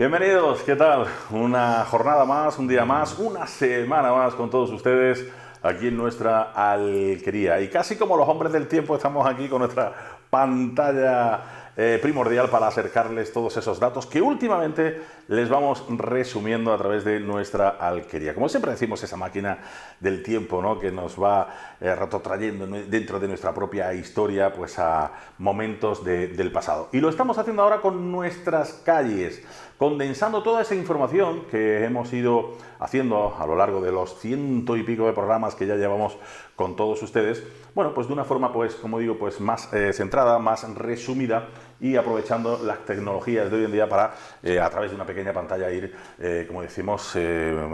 Bienvenidos, ¿qué tal? Una jornada más, un día más, una semana más con todos ustedes aquí en nuestra alquería. Y casi como los hombres del tiempo estamos aquí con nuestra pantalla primordial para acercarles todos esos datos que últimamente les vamos resumiendo a través de nuestra alquería. Como siempre decimos, esa máquina del tiempo, ¿no?, que nos va retrotrayendo dentro de nuestra propia historia pues a momentos del pasado. Y lo estamos haciendo ahora con nuestras calles, condensando toda esa información que hemos ido haciendo a lo largo de los 100 y pico de programas que ya llevamos con todos ustedes, bueno, pues de una forma, pues como digo, pues más centrada, más resumida, y aprovechando las tecnologías de hoy en día para, a través de una pequeña pantalla, ir, como decimos,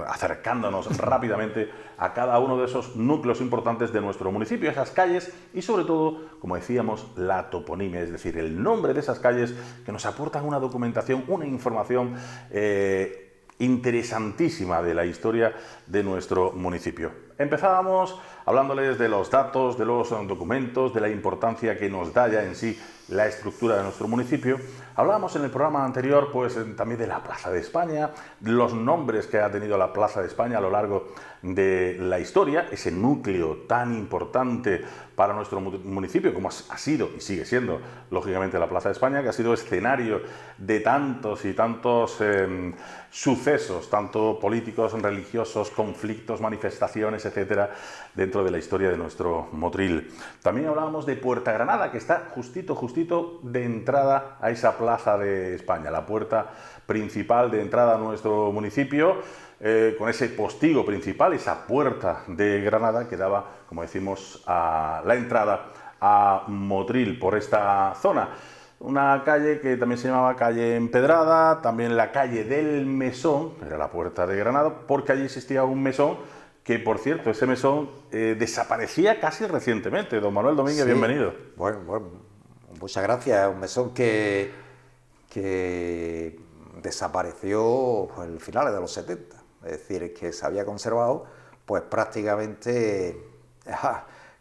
acercándonos rápidamente a cada uno de esos núcleos importantes de nuestro municipio, esas calles y sobre todo, como decíamos, la toponimia, es decir, el nombre de esas calles que nos aportan una documentación, una información interesantísima de la historia de nuestro municipio. Empezábamos hablándoles de los datos, de los documentos, de la importancia que nos da ya en sí la estructura de nuestro municipio. Hablábamos en el programa anterior pues también de la Plaza de España, los nombres que ha tenido la Plaza de España a lo largo de la historia, ese núcleo tan importante para nuestro municipio como ha sido y sigue siendo, lógicamente, la Plaza de España, que ha sido escenario de tantos y tantos sucesos, tanto políticos, religiosos, conflictos, manifestaciones, etcétera, dentro de la historia de nuestro Motril. También hablábamos de Puerta Granada, que está justito de entrada a esa Plaza de España, la puerta principal de entrada a nuestro municipio, con ese postigo principal, esa puerta de Granada que daba, como decimos, a la entrada a Motril por esta zona. Una calle que también se llamaba calle Empedrada, también la calle del Mesón, era la puerta de Granada, porque allí existía un mesón que, por cierto, ese mesón desaparecía casi recientemente. Don Manuel Domínguez, sí. Bienvenido. Bueno, muchas gracias. Un mesón que desapareció pues, en finales de los 70. Es decir, que se había conservado pues prácticamente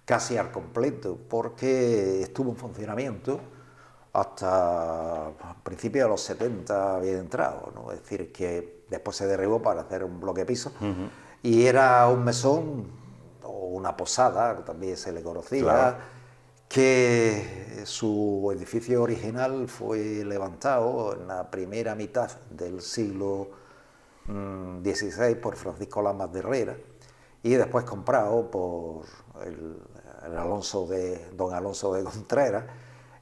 casi al completo, porque estuvo en funcionamiento hasta principios de los 70 había entrado, ¿no? Es decir, que después se derribó para hacer un bloque piso, y era un mesón o una posada, también se le conocía, claro, que su edificio original fue levantado en la primera mitad del siglo XVI por Francisco Lamas de Herrera y después comprado por don Alonso de Contreras,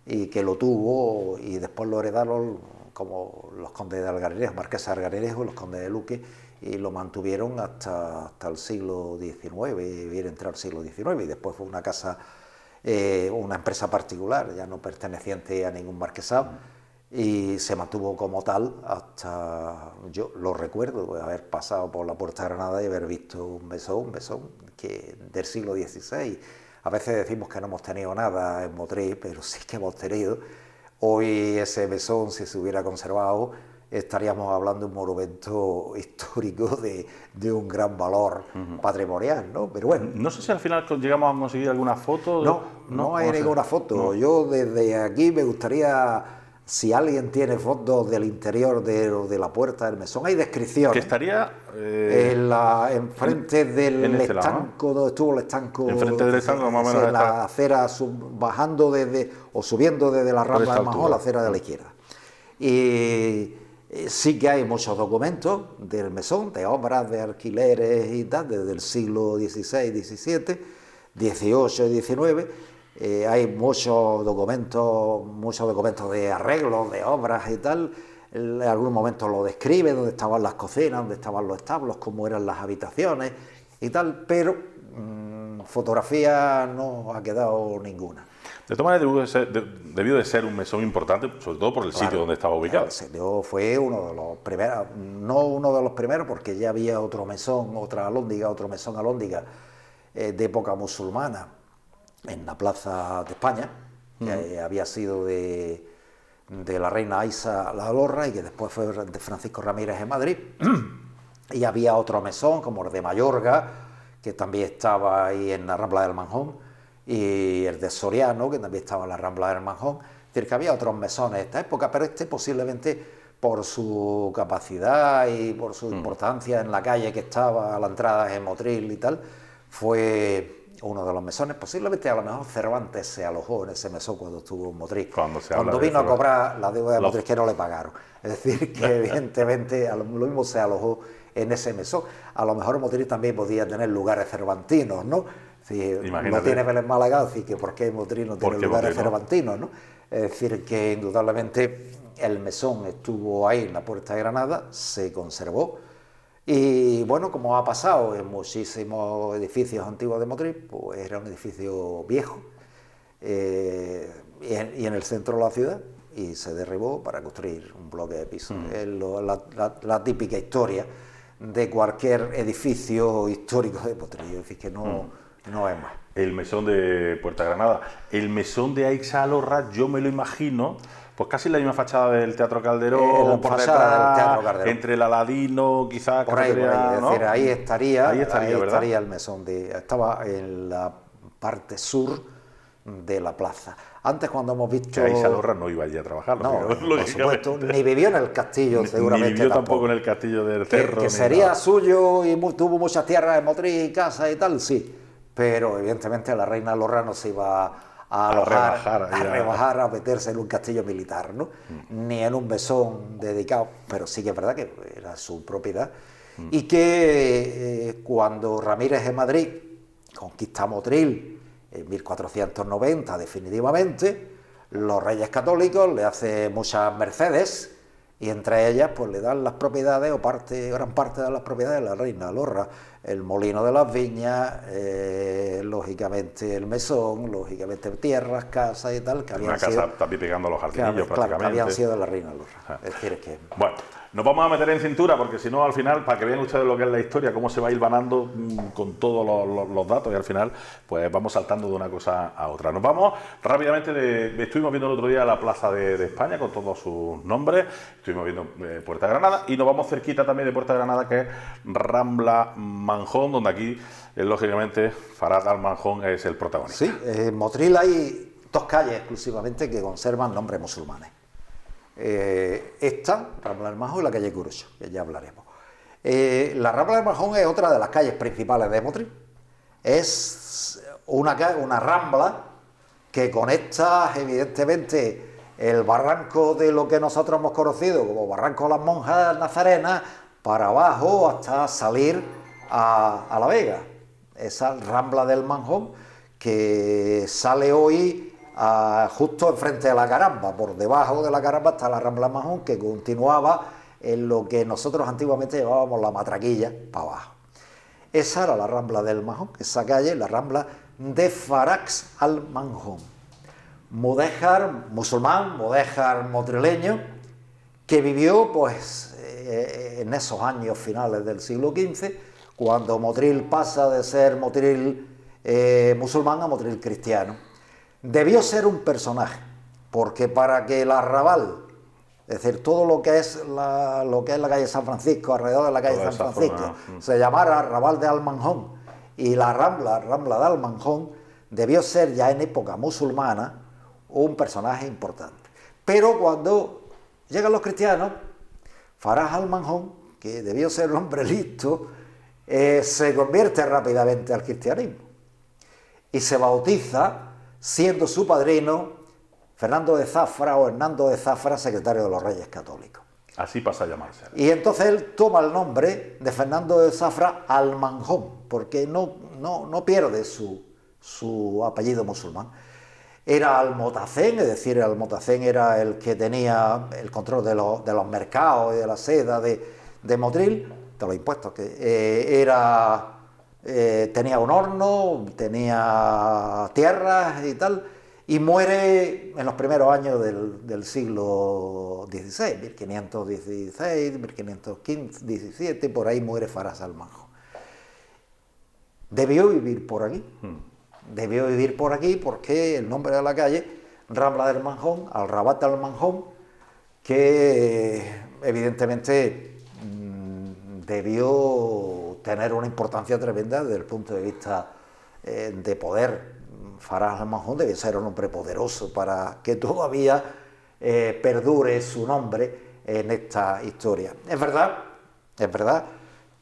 y que lo tuvo y después lo heredaron como los condes de Algarerejo, marquesa de Algarerejo, los condes de Luque, y lo mantuvieron hasta el siglo XIX, bien entrar al siglo XIX, y después fue una casa, una empresa particular, ya no perteneciente a ningún marquesado, y se mantuvo como tal hasta, yo lo recuerdo, haber pasado por la Puerta de Granada y haber visto un mesón que del siglo XVI. A veces decimos que no hemos tenido nada en Motril, pero sí que hemos tenido. Hoy ese mesón, si se hubiera conservado, estaríamos hablando de un monumento histórico de un gran valor patrimonial, ¿no? Pero bueno. No sé si al final llegamos a conseguir alguna foto. No hay ninguna foto. No. Yo desde aquí me gustaría, si alguien tiene fotos del interior de la puerta del mesón, hay descripciones. Que estaría enfrente del este estanco, lado, ¿no? Donde estuvo el estanco. Enfrente del estanco, más o menos. En la acera bajando o subiendo desde la Rambla del Manjón, la acera de la izquierda. Y sí que hay muchos documentos del mesón, de obras, de alquileres y tal, desde el siglo XVI, XVII, XVIII y XIX. Hay muchos documentos de arreglos, de obras y tal. En algún momento lo describe, dónde estaban las cocinas, dónde estaban los establos, cómo eran las habitaciones y tal, pero fotografía no ha quedado ninguna. De todas maneras, debió de ser un mesón importante, sobre todo por el sitio donde estaba ubicado. Fue uno de los primeros, no uno de los primeros, porque ya había otro mesón alhóndiga de época musulmana en la Plaza de España, que había sido de la reina Aisa la Alorra y que después fue de Francisco Ramírez en Madrid. Y había otro mesón como el de Mayorga, que también estaba ahí en la Rambla del Manjón, y el de Soriano, que también estaba en la Rambla del Manjón. Es decir, que había otros mesones de esta época, pero este posiblemente por su capacidad y por su importancia en la calle que estaba a la entrada de Motril y tal, fue uno de los mesones. Posiblemente a lo mejor Cervantes se alojó en ese mesón cuando estuvo en Motril. Cuando vino a cobrar la deuda de Motril, que no le pagaron. Es decir, que evidentemente lo mismo se alojó en ese mesón. A lo mejor Motril también podía tener lugares cervantinos, ¿no? Si no tiene Vélez Málaga, así que ¿por qué Motril no tiene lugares cervantinos, ¿no? Es decir, que indudablemente el mesón estuvo ahí en la Puerta de Granada, se conservó. Y bueno, como ha pasado en muchísimos edificios antiguos de Motril, pues era un edificio viejo y en el centro de la ciudad, y se derribó para construir un bloque de pisos. Es la típica historia de cualquier edificio histórico de Motril, es decir, que no es más. El mesón de Puerta Granada, el mesón de Aixa Alorra, yo me lo imagino, pues casi la misma fachada del Teatro Calderón, por detrás, entre el Aladino, quizás. Por ahí, ¿no? Es decir, ahí estaría el mesón. Estaba en la parte sur de la plaza. Antes, cuando hemos visto... Que Aixa Alorra no iba allí a trabajar. No, por supuesto, ni vivió en el castillo, seguramente. Ni vivió tampoco en el castillo del Cerro. Que sería nada suyo y tuvo muchas tierras en Motril y casa y tal, sí. Pero evidentemente la reina Alorra no se iba a rebajar, a meterse en un castillo militar, ¿no? Ni en un mesón dedicado, pero sí que es verdad que era su propiedad. Y que cuando Ramírez de Madrid conquista Motril en 1490 definitivamente, los reyes católicos le hacen muchas mercedes, y entre ellas pues le dan las propiedades, gran parte de las propiedades de la reina Alorra. El molino de las viñas, lógicamente el mesón, lógicamente tierras, casas y tal, que habían sido... también pegando a los jardinillos prácticamente. Que habían sido de la reina Alorra. Es decir, que... Bueno, nos vamos a meter en cintura, porque si no, al final, para que vean ustedes lo que es la historia, cómo se va hilvanando con todos los datos, y al final, pues vamos saltando de una cosa a otra. Nos vamos rápidamente, estuvimos viendo el otro día la Plaza de España, con todos sus nombres, estuvimos viendo Puerta de Granada, y nos vamos cerquita también de Puerta de Granada, que es Rambla Manjón, donde aquí, lógicamente, Farhat Al Manjón es el protagonista. Sí, en Motril hay dos calles exclusivamente que conservan nombres musulmanes. Esta, Rambla del Manjón, y la calle Curucho, que ya hablaremos. La Rambla del Manjón es otra de las calles principales de Motril. Es una rambla que conecta, evidentemente, el barranco de lo que nosotros hemos conocido como Barranco de las Monjas Nazarenas, para abajo hasta salir a La Vega. Esa Rambla del Manjón que sale hoy justo enfrente de la Caramba. Por debajo de la Caramba está la Rambla del Manjón, que continuaba en lo que nosotros antiguamente llamábamos la Matraquilla, para abajo. Esa era la Rambla del Manjón, esa calle, la Rambla de Farhat Al Manjón. Mudéjar, musulmán, mudéjar motrileño, que vivió pues en esos años finales del siglo XV, cuando Motril pasa de ser Motril musulmán a Motril cristiano. Debió ser un personaje, porque para que el arrabal, es decir, todo lo que es la calle San Francisco, alrededor de la calle San Francisco, se llamara Arrabal de Al Manjón, y la Rambla de Al Manjón, debió ser ya en época musulmana un personaje importante. Pero cuando llegan los cristianos, Farhat Al Manjón, que debió ser un hombre listo, se convierte rápidamente al cristianismo y se bautiza, siendo su padrino Fernando de Zafra o Hernando de Zafra, secretario de los Reyes Católicos. Así pasa a llamarse. Y entonces él toma el nombre de Fernando de Zafra Al Manjón, porque no pierde su apellido musulmán. Era almotacén, es decir, el almotacén era el que tenía el control de los mercados y de la seda de Motril, de los impuestos, que tenía un horno, tenía tierras y tal, y muere en los primeros años del siglo XVI, 1516, 1515, 17, por ahí muere Farhat Al Manjón. Debió vivir por aquí. Debió vivir por aquí porque el nombre de la calle, Rambla del Manjón, Al Rabat del Manjón, que evidentemente debió tener una importancia tremenda desde el punto de vista de poder. Farhat Al Manjón debió ser un hombre poderoso para que todavía perdure su nombre en esta historia. Es verdad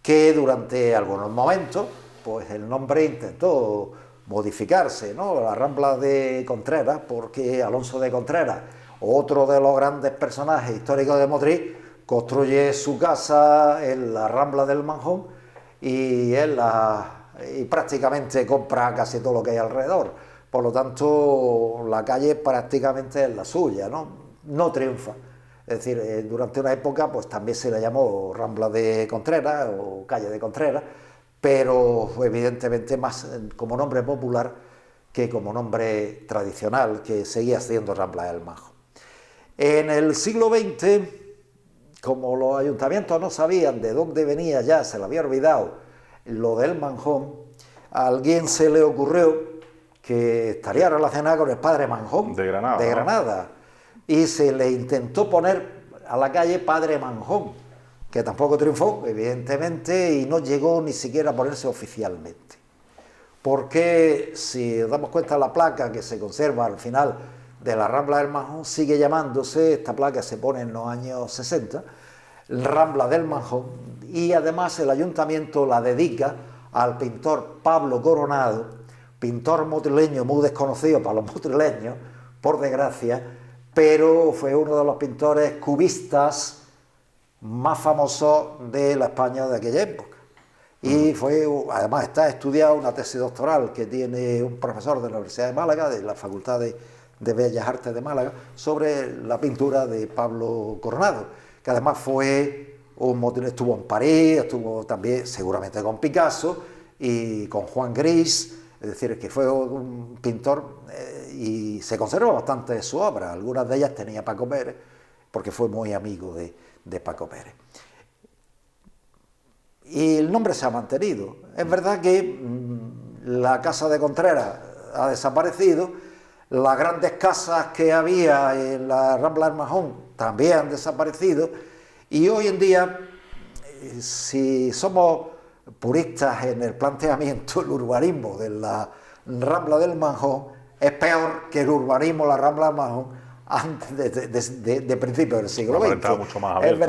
que durante algunos momentos pues el nombre intentó modificarse, ¿no? La Rambla de Contreras, porque Alonso de Contreras, otro de los grandes personajes históricos de Motril, construye su casa en la Rambla del Manjón y prácticamente compra casi todo lo que hay alrededor. Por lo tanto, la calle prácticamente es la suya, no triunfa. Es decir, durante una época pues también se le llamó Rambla de Contreras o Calle de Contreras, pero evidentemente más como nombre popular que como nombre tradicional, que seguía siendo Rambla del Manjón. En el siglo XX, como los ayuntamientos no sabían de dónde venía ya, se le había olvidado lo del Manjón, a alguien se le ocurrió que estaría relacionado con el padre Manjón de Granada, y se le intentó poner a la calle Padre Manjón, que tampoco triunfó, evidentemente, y no llegó ni siquiera a ponerse oficialmente. Porque si nos damos cuenta, la placa que se conserva al final de la Rambla del Manjón sigue llamándose, esta placa se pone en los años 60, Rambla del Manjón, y además el ayuntamiento la dedica al pintor Pablo Coronado, pintor motrileño muy desconocido para los motrileños, por desgracia, pero fue uno de los pintores cubistas más famosos de la España de aquella época. Y además está estudiado una tesis doctoral que tiene un profesor de la Universidad de Málaga, de la Facultad de Bellas Artes de Málaga, sobre la pintura de Pablo Coronado, que además fue estuvo en París, estuvo también seguramente con Picasso y con Juan Gris, es decir, que fue un pintor y se conserva bastante de su obra. Algunas de ellas tenía Paco Pérez, porque fue muy amigo de Paco Pérez. Y el nombre se ha mantenido. Es verdad que la casa de Contreras ha desaparecido, las grandes casas que había en la Rambla del Manjón también han desaparecido, y hoy en día, si somos puristas en el planteamiento, el urbanismo de la Rambla del Manjón es peor que el urbanismo de la Rambla del Manjón antes de principios del siglo XX. Mucho más abierto,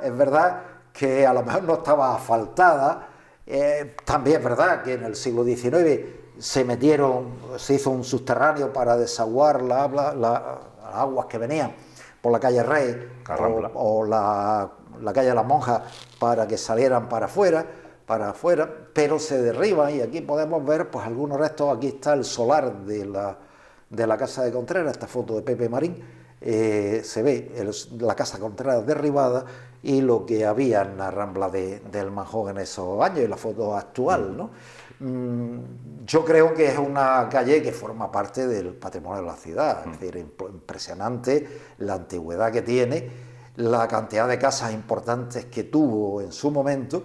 es verdad que a lo mejor no estaba asfaltada, también es verdad que en el siglo XIX se hizo un subterráneo para desaguar las aguas que venían por la calle Rey o la calle de las Monjas para que salieran para afuera, pero se derriban, y aquí podemos ver pues algunos restos. Aquí está el solar de la casa de Contreras, esta foto de Pepe Marín, se ve la casa Contreras derribada y lo que había en la Rambla del Manjón en esos años, y la foto actual, ¿no? Yo creo que es una calle que forma parte del patrimonio de la ciudad, es decir, impresionante la antigüedad que tiene, la cantidad de casas importantes que tuvo en su momento.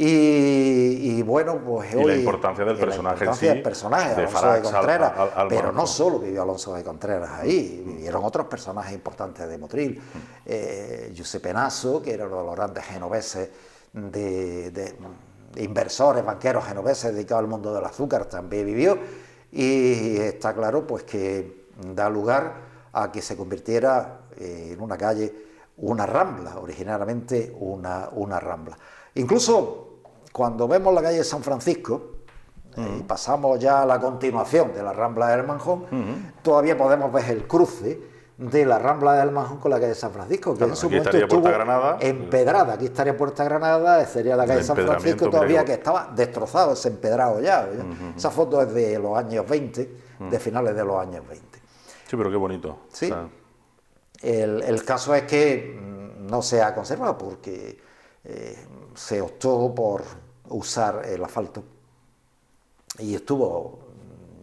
Y bueno, pues hoy... Y la importancia del personaje en sí, del personaje, de Alonso de Contreras, pero no Manjón. solo vivió Alonso de Contreras ahí, vivieron otros personajes importantes de Motril. Giuseppe Naso, que era uno de los grandes genoveses, de inversores, banqueros genoveses dedicados al mundo del azúcar, también vivió, y está claro pues que da lugar a que se convirtiera en una calle, una rambla, originalmente una rambla. Incluso cuando vemos la calle de San Francisco y pasamos ya a la continuación de la Rambla del Manjón, todavía podemos ver el cruce de la Rambla del Manjón con la calle de San Francisco, que claro, en su momento estuvo empedrada. Aquí estaría Puerta Granada, sería la calle de San Francisco todavía, que estaba destrozado, ese empedrado ya. Esa foto es de los años 20, de finales de los años 20. Sí, pero qué bonito. Sí. O sea... el caso es que no se ha conservado porque se optó por usar el asfalto, y estuvo,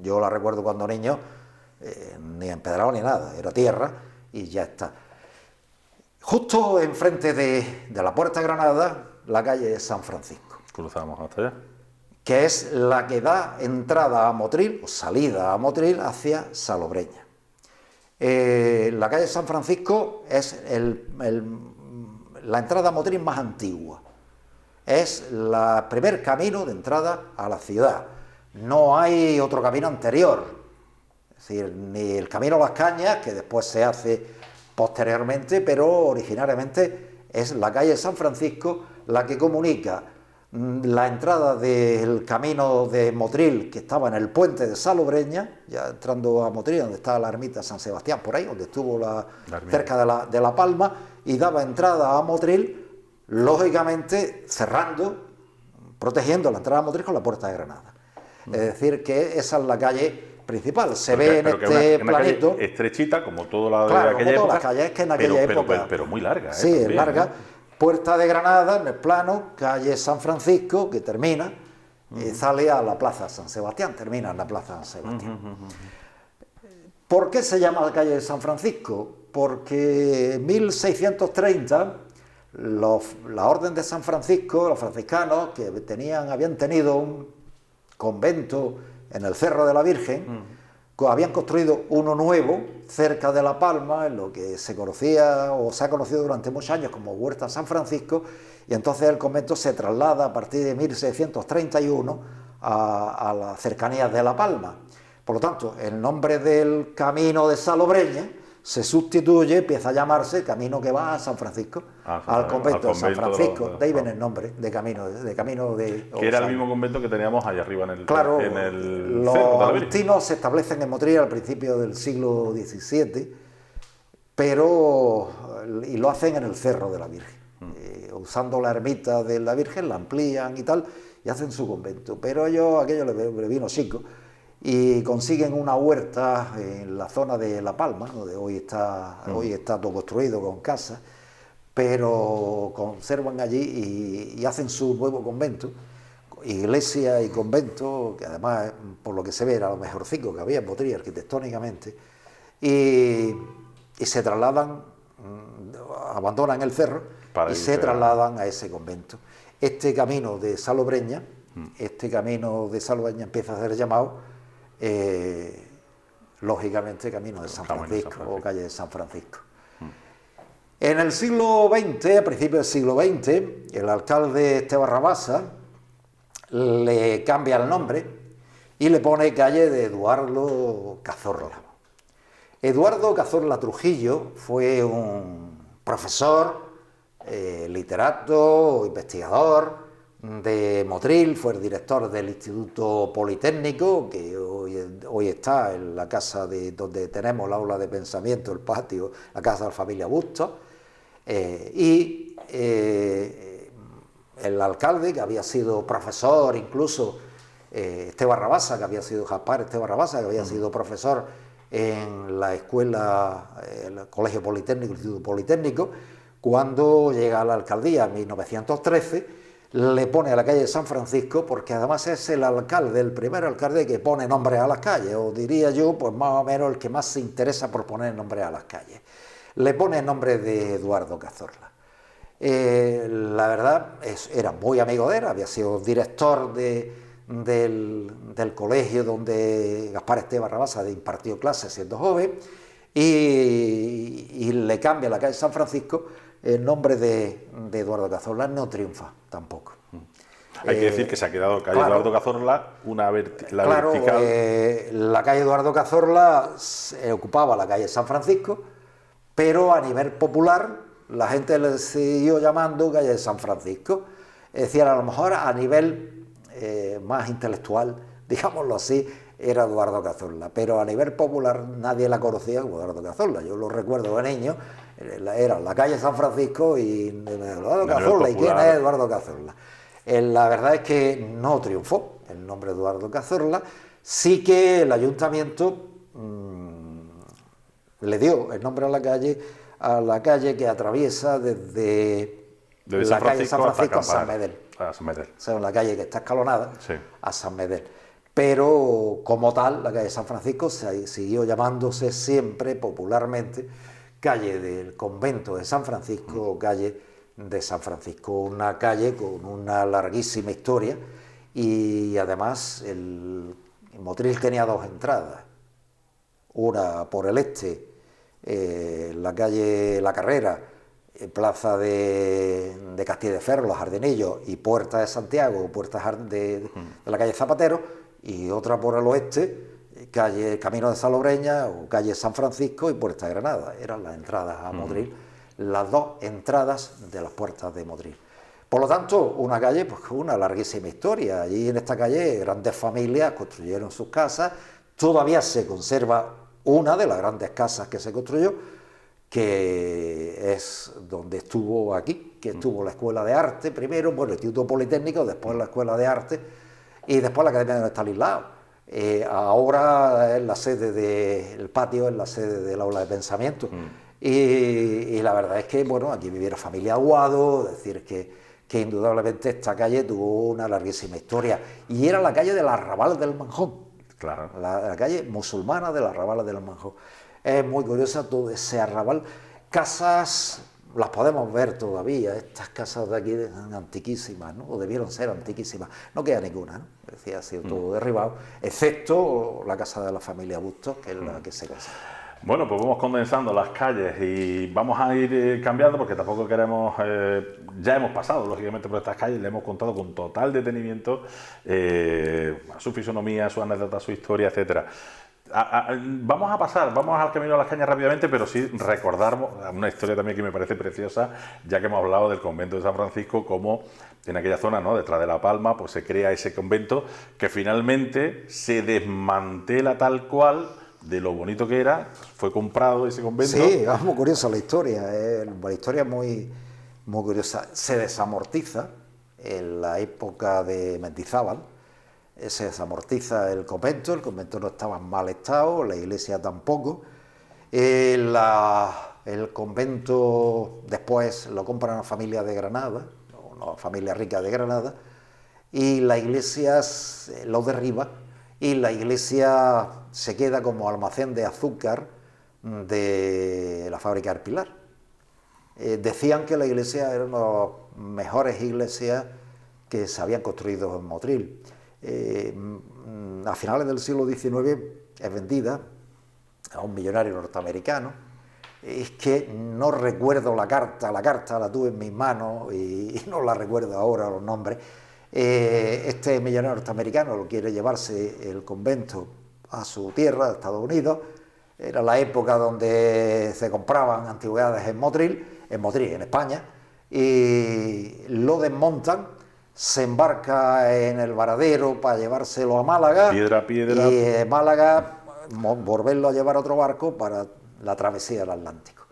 yo la recuerdo cuando niño, ni empedrado ni nada, era tierra y ya está. Justo enfrente de la Puerta Granada, la calle de San Francisco. Cruzamos hasta allá. Que es la que da entrada a Motril, o salida a Motril, hacia Salobreña. La calle de San Francisco es la entrada a Motril más antigua. Es el primer camino de entrada a la ciudad. No hay otro camino anterior. Es decir, ni el camino a Las Cañas, que después se hace posteriormente, pero originariamente es la calle San Francisco la que comunica la entrada del camino de Motril, que estaba en el puente de Salobreña, ya entrando a Motril, donde está la ermita San Sebastián, por ahí, donde estuvo cerca de la Palma, y daba entrada a Motril, lógicamente cerrando, protegiendo la entrada a Motril con la Puerta de Granada. Es decir, que esa es la calle principal. Se ve en este planito. Calle estrechita, como toda la de claro, aquella como todas época. las calles, que en aquella época. Pero muy larga, sí, también, es larga. ¿no? Puerta de Granada, en el plano, calle San Francisco, que termina, sale a la Plaza San Sebastián, termina en la Plaza San Sebastián. ¿Por qué se llama la calle de San Francisco? Porque en 1630 la Orden de San Francisco, los franciscanos, que habían tenido un convento en el Cerro de la Virgen, habían construido uno nuevo cerca de La Palma, en lo que se conocía o se ha conocido durante muchos años como Huerta San Francisco, y entonces el convento se traslada a partir de 1631 a las cercanías de La Palma. Por lo tanto, el nombre del camino de Salobreña se sustituye, empieza a llamarse camino que va a San Francisco, al convento de San Francisco. De ahí viene el nombre de camino de que era el mismo convento que teníamos allá arriba en el claro, en el los cerro de la agustinos se establecen en Motril al principio del siglo XVII, pero y lo hacen en el Cerro de la Virgen, usando la ermita de la Virgen, la amplían y tal, y hacen su convento. Pero aquello le vino chico, y consiguen una huerta en la zona de La Palma, donde hoy está todo construido con casas, pero conservan allí y hacen su nuevo convento, iglesia y convento, que además, por lo que se ve, era lo mejorcico que había en Motril arquitectónicamente, y se trasladan, abandonan el cerro y se trasladan a ese convento. Este camino de Salobreña, empieza a ser llamado lógicamente camino de San Francisco o calle de San Francisco. En el siglo XX, a principios del siglo XX, el alcalde Esteban Rabasa le cambia el nombre y le pone calle de Eduardo Cazorla. Eduardo Cazorla Trujillo fue un profesor, literato, investigador de Motril, fue el director del Instituto Politécnico, que hoy está en la casa donde tenemos la aula de pensamiento, el patio, la casa de la familia Bustos, y el alcalde, que había sido profesor, incluso Esteban Rabasa, que había sido Gaspar Esteban Rabasa, que había sido profesor en la escuela, el Colegio Politécnico, el Instituto Politécnico, cuando llega a la alcaldía en 1913, le pone a la calle de San Francisco, porque además es el primer alcalde que pone nombres a las calles, o diría yo, pues más o menos el que más se interesa por poner nombres a las calles. Le pone el nombre de Eduardo Cazorla. La verdad, era muy amigo de él, había sido director del colegio donde Gaspar Esteban Rabasa impartió clases siendo joven, y le cambia la calle San Francisco. El nombre de Eduardo Cazorla no triunfa tampoco. Hay que decir que se ha quedado calle Eduardo Cazorla vertical. La calle Eduardo Cazorla ocupaba la calle San Francisco, pero a nivel popular la gente le siguió llamando calle de San Francisco. Es decir, a lo mejor a nivel más intelectual, digámoslo así, era Eduardo Cazorla, pero a nivel popular nadie la conocía como Eduardo Cazorla. Yo lo recuerdo de niño, era la calle San Francisco y Eduardo Cazorla, ¿y quién es Eduardo Cazorla? La verdad es que no triunfó el nombre de Eduardo Cazorla, sí que el ayuntamiento le dio el nombre a la calle que atraviesa desde la calle San Francisco a San Medel. O sea, la calle que está escalonada, sí, a San Medel. Pero como tal, la calle de San Francisco siguió llamándose siempre popularmente calle del convento de San Francisco o calle de San Francisco, una calle con una larguísima historia, y además Motril tenía dos entradas, una por el este, la calle La Carrera, plaza de Castilleferro, Los Jardinillos, y Puerta de Santiago, puerta de la calle Zapatero, y otra por el oeste, calle Camino de Salobreña o calle San Francisco y Puerta de Granada. Eran las entradas a Motril, las dos entradas de las puertas de Motril. Por lo tanto, una calle pues, con una larguísima historia. Allí en esta calle grandes familias construyeron sus casas. Todavía se conserva una de las grandes casas que se construyó, que es donde estuvo aquí, que estuvo la Escuela de Arte primero, bueno, el Instituto Politécnico, después la Escuela de Arte y después la Academia de Estanislao. Ahora es la sede del patio, es la sede del aula de pensamiento. Y la verdad es que, bueno, aquí viviera familia Aguado, es decir, que indudablemente esta calle tuvo una larguísima historia. Y era la calle del Arrabal del Manjón. Claro. La calle musulmana del Arrabal del Manjón. Es muy curiosa todo ese arrabal. Casas, las podemos ver todavía, estas casas de aquí antiquísimas, ¿no? O debieron ser antiquísimas. No queda ninguna, ¿no? Es decir, ha sido todo derribado, excepto la casa de la familia Bustos, que es la que se conserva. Bueno, pues vamos condensando las calles y vamos a ir cambiando porque tampoco queremos, ya hemos pasado lógicamente por estas calles, le hemos contado con total detenimiento su fisonomía, su anécdota, su historia, etcétera. Vamos a pasar, vamos al Camino de las Cañas rápidamente, pero sí recordar una historia también que me parece preciosa, ya que hemos hablado del convento de San Francisco, como en aquella zona, ¿no?, detrás de La Palma, pues se crea ese convento que finalmente se desmantela tal cual de lo bonito que era, fue comprado ese convento. Sí, es muy curiosa la historia, la historia es muy curiosa. Se desamortiza en la época de Mendizábal, se desamortiza el convento no estaba en mal estado, la iglesia tampoco. El convento después lo compra una familia de Granada, una familia rica de Granada, y la iglesia lo derriba, y la iglesia se queda como almacén de azúcar de la fábrica del Pilar. Decían que la iglesia era una de las mejores iglesias que se habían construido en Motril. A finales del siglo XIX es vendida a un millonario norteamericano. Es que no recuerdo la carta la tuve en mis manos y no la recuerdo ahora los nombres. Este millonario norteamericano lo quiere llevarse el convento a su tierra, a Estados Unidos. Era la época donde se compraban antigüedades en Motril, en España, y lo desmontan. Se embarca en el varadero para llevárselo a Málaga, piedra, y de Málaga volverlo a llevar a otro barco para la travesía del Atlántico.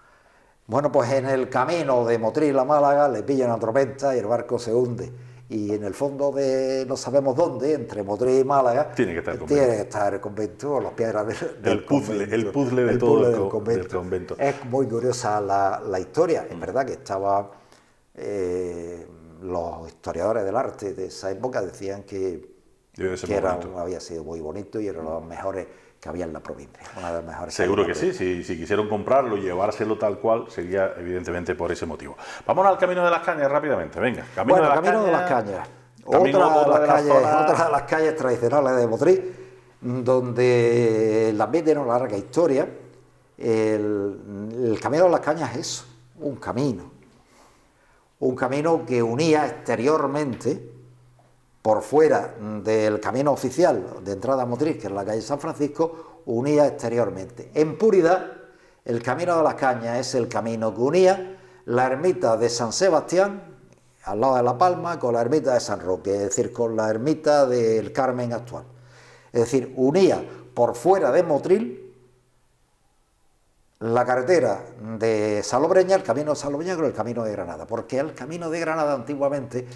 Bueno, pues en el camino de Motril a Málaga le pillan una tormenta y el barco se hunde. Y en el fondo de no sabemos dónde, entre Motril y Málaga, tiene que estar el convento, o las piedras del convento. El puzzle del convento. Es muy curiosa la historia. Es verdad que estaba... los historiadores del arte de esa época decían que había sido muy bonito y era uno de los mejores que había en la provincia. Una de las mejores. Seguro que sí, si quisieron comprarlo y llevárselo tal cual, sería evidentemente por ese motivo. Vámonos al Camino de las Cañas rápidamente, venga. Camino de las Cañas. Otra de las calles tradicionales de Motril, donde también tiene una larga historia. El Camino de las Cañas es eso, un camino que unía exteriormente, por fuera del camino oficial de entrada a Motril, que es la calle San Francisco, unía exteriormente. En puridad, el Camino de las Cañas es el camino que unía la ermita de San Sebastián, al lado de La Palma, con la ermita de San Roque, es decir, con la ermita del Carmen actual. Es decir, unía por fuera de Motril la carretera de Salobreña, el camino de Salobreña con el camino de Granada, porque el camino de Granada antiguamente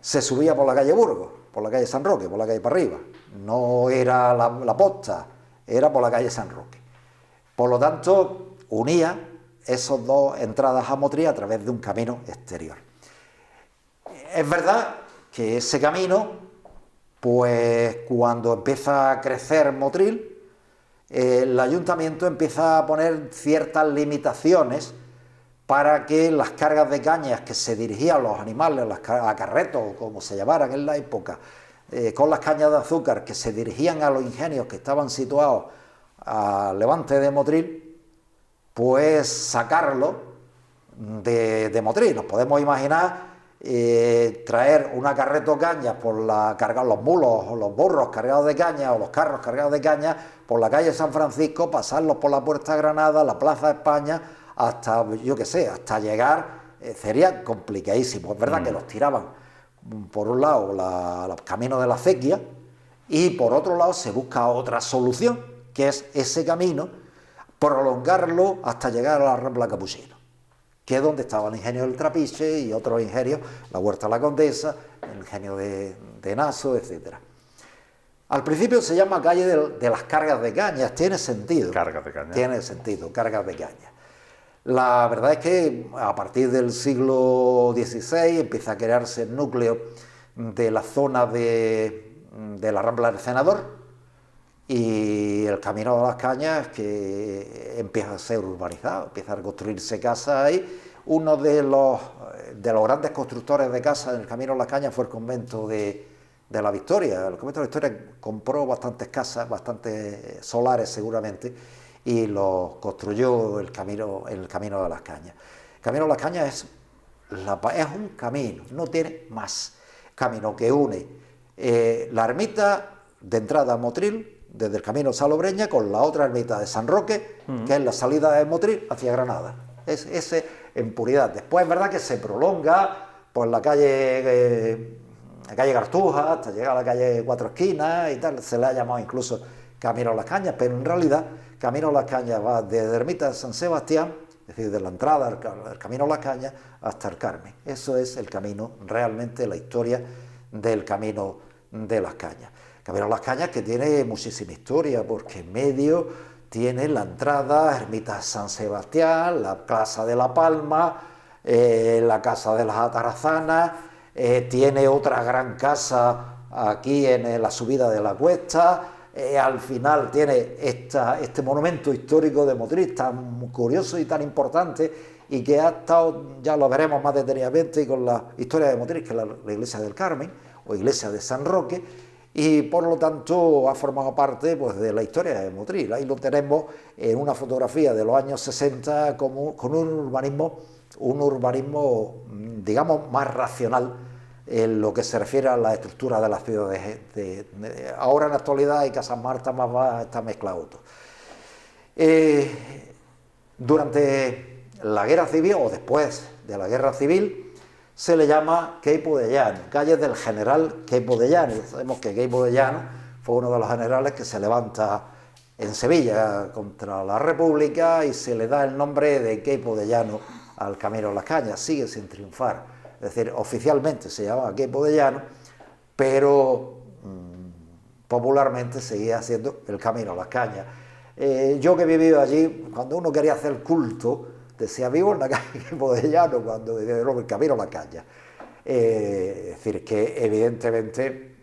se subía por la calle Burgos, por la calle San Roque, por la calle para arriba, no era la posta, era por la calle San Roque. Por lo tanto, unía esas dos entradas a Motril a través de un camino exterior. Es verdad que ese camino, pues cuando empieza a crecer Motril, el ayuntamiento empieza a poner ciertas limitaciones para que las cargas de cañas que se dirigían a los animales, a carretos o como se llamaran en la época, con las cañas de azúcar que se dirigían a los ingenios que estaban situados al levante de Motril, pues sacarlo de Motril. Nos podemos imaginar traer una carreta de cañas cargar los mulos o los burros cargados de caña o los carros cargados de caña por la calle San Francisco, pasarlos por la Puerta de Granada, la Plaza de España, hasta, yo qué sé, hasta llegar, sería complicadísimo. Es verdad que los tiraban por un lado los caminos de la acequia y por otro lado se busca otra solución, que es ese camino, prolongarlo hasta llegar a la Rambla Capuchino, que es donde estaba el ingenio del Trapiche y otros ingenios, la Huerta de la Condesa, el ingenio de Naso, etcétera. Al principio se llama calle de las cargas de cañas, tiene sentido. Cargas de cañas. Tiene sentido, cargas de cañas. La verdad es que a partir del siglo XVI empieza a crearse el núcleo de la zona de la Rambla del Senador y el Camino de las Cañas, que empieza a ser urbanizado, empieza a construirse casas ahí. Uno de los grandes constructores de casas en el Camino de las Cañas fue el convento de la Victoria. El convento de la Victoria compró bastantes casas, bastantes solares seguramente, y los construyó el camino de las Cañas. El Camino de las Cañas es un camino, no tiene más. Camino que une la ermita de entrada a Motril, desde el camino Salobreña, con la otra ermita de San Roque, que es la salida de Motril hacia Granada. Es ese en puridad. Después es verdad que se prolonga por la calle Cartuja hasta llegar a la calle Cuatro Esquinas y tal. Se le ha llamado incluso Camino de las Cañas, pero en realidad Camino de las Cañas va desde Ermita de San Sebastián, es decir, de la entrada al Camino de las Cañas hasta el Carmen. Eso es el camino, realmente la historia del Camino de las Cañas. El Camino de las Cañas que tiene muchísima historia, porque en medio tiene la entrada, Ermita de San Sebastián, la Plaza de la Palma, la Casa de las Atarazanas, tiene otra gran casa aquí en la subida de la cuesta. Al final tiene este monumento histórico de Motril tan curioso y tan importante, y que ha estado, ya lo veremos más detenidamente con la historia de Motril, que es la iglesia del Carmen o iglesia de San Roque, y por lo tanto ha formado parte, pues, de la historia de Motril. Ahí lo tenemos en una fotografía de los años 60 con un urbanismo digamos más racional en lo que se refiere a la estructura de las ciudades. Ahora en la actualidad hay Casas Marta más bajas, está mezclado todo. Durante la Guerra Civil o después de la Guerra Civil se le llama Queipo de Llano, calle del general Queipo de Llano. Sabemos que Queipo de Llano fue uno de los generales que se levanta en Sevilla contra la República y se le da el nombre de Queipo de Llano al Camino de las Cañas. Sigue sin triunfar. Es decir, oficialmente se llamaba Queipo de Llano, pero popularmente seguía siendo el Camino a las Cañas. Yo que he vivido allí, cuando uno quería hacer culto, decía vivo en la calle Queipo de Llano, cuando decía el Camino a las Cañas. Es decir, que evidentemente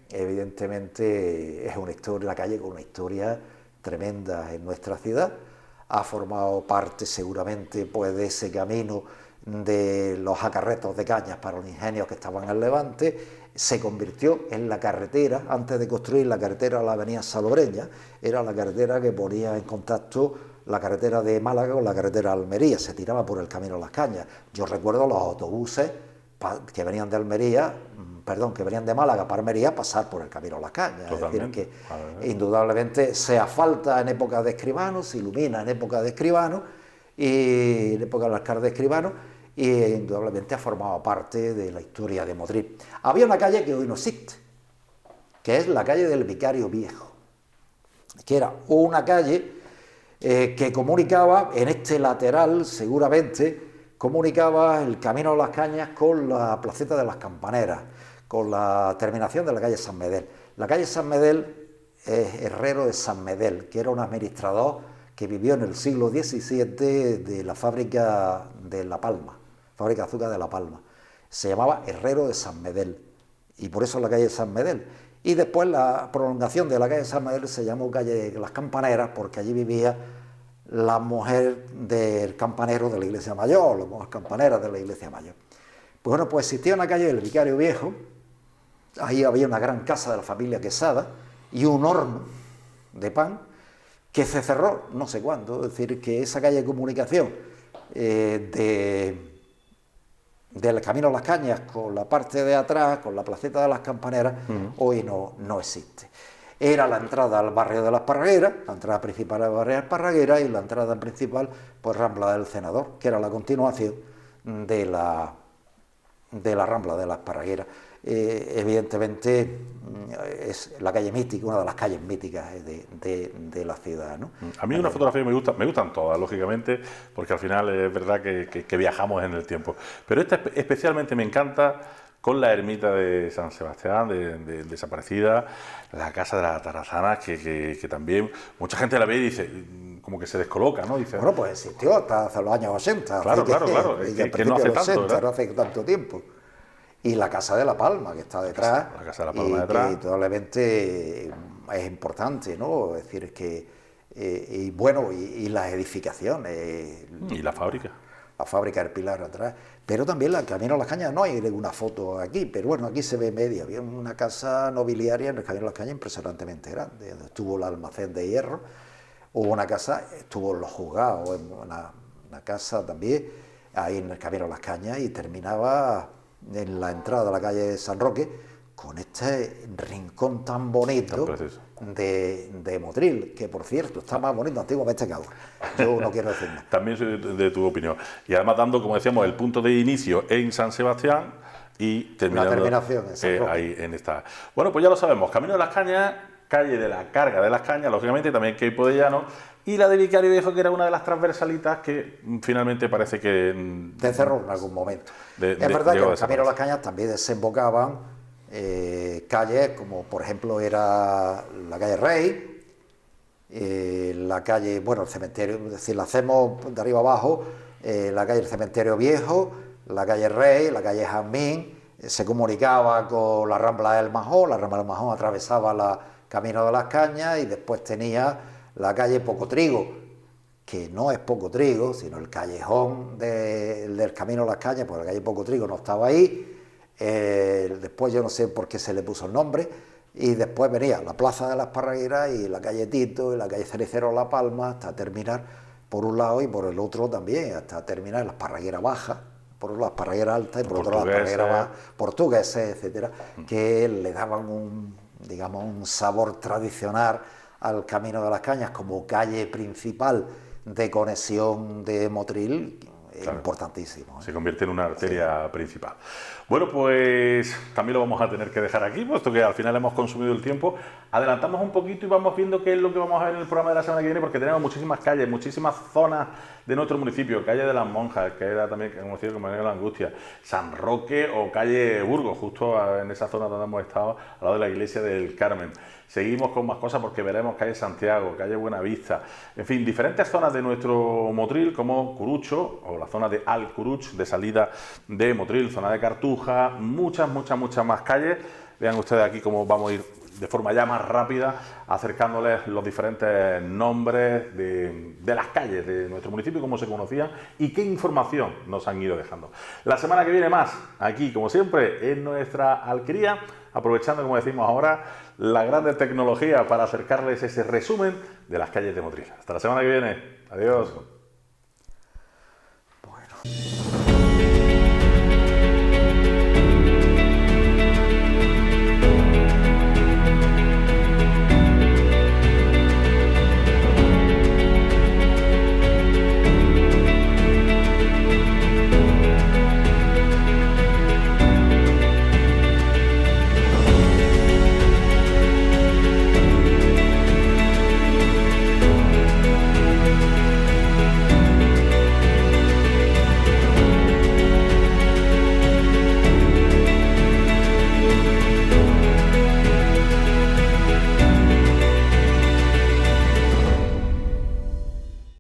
es una historia, la calle con una historia tremenda en nuestra ciudad. Ha formado parte seguramente, pues, de ese camino de los acarretos de cañas para los ingenios que estaban en el Levante. Se convirtió en la carretera, antes de construir la carretera a la avenida Salobreña, era la carretera que ponía en contacto la carretera de Málaga con la carretera de Almería, se tiraba por el Camino de las Cañas. Yo recuerdo los autobuses que venían de que venían de Málaga para Almería, pasar por el Camino de las Cañas. Totalmente. Es decir, que indudablemente se asfalta en época de Escribano, se ilumina en época de Escribano, y en época del alcalde de Escribano, y indudablemente ha formado parte de la historia de Motril. Había una calle que hoy no existe, que es la calle del Vicario Viejo, que era una calle que comunicaba, en este lateral seguramente, comunicaba el Camino de las Cañas con la placeta de las Campaneras, con la terminación de la calle San Medel. La calle San Medel es Herrero de San Medel, que era un administrador que vivió en el siglo XVII de la fábrica de La Palma, fábrica de azúcar de La Palma. Se llamaba Herrero de San Medel, y por eso la calle San Medel. Y después la prolongación de la calle San Medel se llamó calle de las Campaneras, porque allí vivía la mujer del campanero de la iglesia mayor, las mujeres campaneras de la iglesia mayor. Pues bueno, pues existía una calle del Vicario Viejo, ahí había una gran casa de la familia Quesada y un horno de pan que se cerró no sé cuándo. Es decir, que esa calle de comunicación de del Camino a las Cañas con la parte de atrás, con la placeta de las Campaneras, hoy no existe. Era la entrada al barrio de las Parragueras, la entrada principal al barrio de las Parragueras y la entrada principal, pues Rambla del Senador, que era la continuación de la Rambla de las Parragueras. Evidentemente es la calle mítica, una de las calles míticas de la ciudad, ¿no? A mí una fotografía me gustan todas, lógicamente, porque al final es verdad que viajamos en el tiempo. Pero esta especialmente me encanta con la ermita de San Sebastián, desaparecida, la casa de las Atarazanas, que también mucha gente la ve y dice, como que se descoloca, ¿no? Dice, bueno, pues existió hasta hace los años 80. Claro. Que no hace tanto, ¿verdad? No hace tanto tiempo. Y la Casa de la Palma, que está detrás. La Casa de la Palma detrás. Que indudablemente es importante, ¿no? Es decir, que. Y bueno, y las edificaciones. Y la fábrica. La fábrica del Pilar atrás. Pero también el Camino a las Cañas, no hay ninguna foto aquí, pero bueno, aquí se ve media. Había una casa nobiliaria en el Camino a las Cañas impresionantemente grande, donde estuvo el almacén de hierro. Hubo una casa, estuvo los juzgados, una casa también, ahí en el Camino a las Cañas, y terminaba en la entrada de la calle San Roque, con este rincón tan bonito de Motril, que por cierto está más bonito antiguamente que ahora. Yo no quiero decir nada. También soy de tu opinión. Y además dando, como decíamos, el punto de inicio en San Sebastián y terminando terminación en San Roque. Ahí en esta. Bueno, pues ya lo sabemos, Camino de las Cañas, calle de la Carga de las Cañas, lógicamente, también Queipo de Llano, y la de Vicario Viejo, que era una de las transversalitas que finalmente parece que se cerró en algún momento. Es verdad que en el Camino a las Cañas también desembocaban calles como por ejemplo era la calle Rey, la calle, bueno, el cementerio, es decir, la hacemos de arriba abajo, la calle del Cementerio Viejo, la calle Rey, la calle Jazmín, se comunicaba con la Rambla del Majón, la Rambla del Majón atravesaba el Camino de las Cañas y después tenía la calle Poco Trigo, que no es Poco Trigo, sino el callejón del Camino a las Cañas, porque la calle Poco Trigo no estaba ahí. Después yo no sé por qué se le puso el nombre, y después venía la Plaza de las Parragueras y la calle Tito y la calle Cerecero La Palma, hasta terminar por un lado y por el otro también, hasta terminar en las Parragueras Bajas, por un lado las Parragueras Altas y por otro lado las Parragueras Bajas, portugueses, etcétera, que le daban un sabor tradicional al Camino de las Cañas como calle principal de conexión de Motril. Claro, importantísimo. Se convierte en una arteria principal. Bueno, pues también lo vamos a tener que dejar aquí, puesto que al final hemos consumido el tiempo. Adelantamos un poquito y vamos viendo qué es lo que vamos a ver en el programa de la semana que viene, porque tenemos muchísimas calles, muchísimas zonas de nuestro municipio. Calle de las Monjas, que era también conocido como Calle de la Angustia, San Roque o calle Burgos, justo en esa zona donde hemos estado, al lado de la iglesia del Carmen. Seguimos con más cosas porque veremos calle Santiago, calle Buenavista, en fin, diferentes zonas de nuestro Motril como Curucho o la zona de Alcuruch, de salida de Motril, zona de Cartuja, muchas más calles. Vean ustedes aquí cómo vamos a ir de forma ya más rápida acercándoles los diferentes nombres de las calles de nuestro municipio, cómo se conocían y qué información nos han ido dejando. La semana que viene más, aquí como siempre, en nuestra alquería, aprovechando, como decimos ahora, la grande tecnología para acercarles ese resumen de las calles de Motril. Hasta la semana que viene. Adiós.